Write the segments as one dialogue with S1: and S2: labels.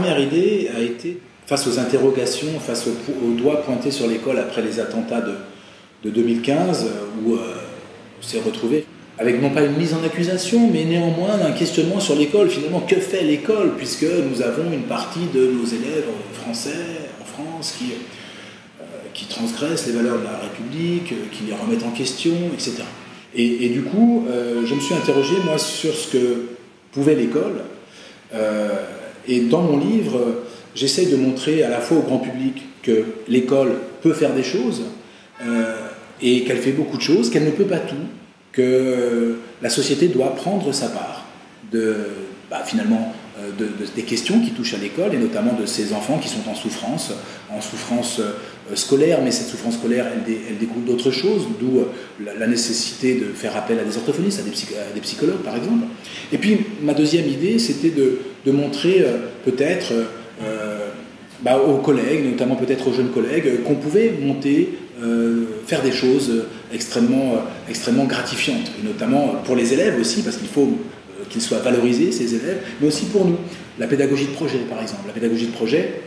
S1: première idée a été, face aux interrogations, face aux doigts pointés sur l'école après les attentats de 2015, où on s'est retrouvé avec non pas une mise en accusation, mais néanmoins un questionnement sur l'école. Finalement, que fait l'école, puisque nous avons une partie de nos élèves français en France qui transgressent les valeurs de la République, qui les remettent en question, etc. Et du coup, je me suis interrogé, moi, sur ce que pouvait l'école. Et dans mon livre, j'essaye de montrer à la fois au grand public que l'école peut faire des choses, et qu'elle fait beaucoup de choses, qu'elle ne peut pas tout, que la société doit prendre sa part finalement des questions qui touchent à l'école, et notamment de ces enfants qui sont en souffrance scolaire, mais cette souffrance scolaire, elle découle d'autres choses, d'où la nécessité de faire appel à des orthophonistes, à des psychologues par exemple. Et puis ma deuxième idée, c'était de montrer peut-être aux collègues, notamment peut-être aux jeunes collègues, qu'on pouvait monter, faire des choses extrêmement gratifiantes, et notamment pour les élèves aussi, parce qu'il faut qu'ils soient valorisés, ces élèves, mais aussi pour nous. La pédagogie de projet, par exemple. La pédagogie de projet,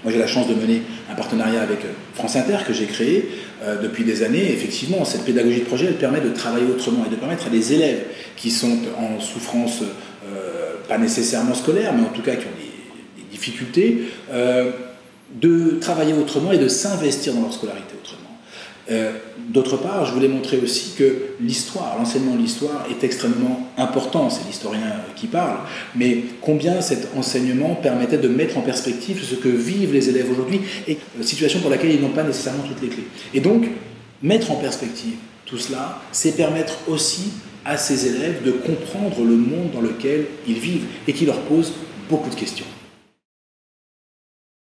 S1: moi j'ai la chance de mener un partenariat avec France Inter que j'ai créé depuis des années. Effectivement, cette pédagogie de projet, elle permet de travailler autrement et de permettre à des élèves qui sont en souffrance, pas nécessairement scolaire, mais en tout cas qui ont des difficultés, de travailler autrement et de s'investir dans leur scolarité autrement. D'autre part, je voulais montrer aussi que l'histoire, l'enseignement de l'histoire est extrêmement important, c'est l'historien qui parle, mais combien cet enseignement permettait de mettre en perspective ce que vivent les élèves aujourd'hui, et situation pour laquelle ils n'ont pas nécessairement toutes les clés. Et donc, mettre en perspective tout cela, c'est permettre aussi à ces élèves de comprendre le monde dans lequel ils vivent et qui leur pose beaucoup de questions.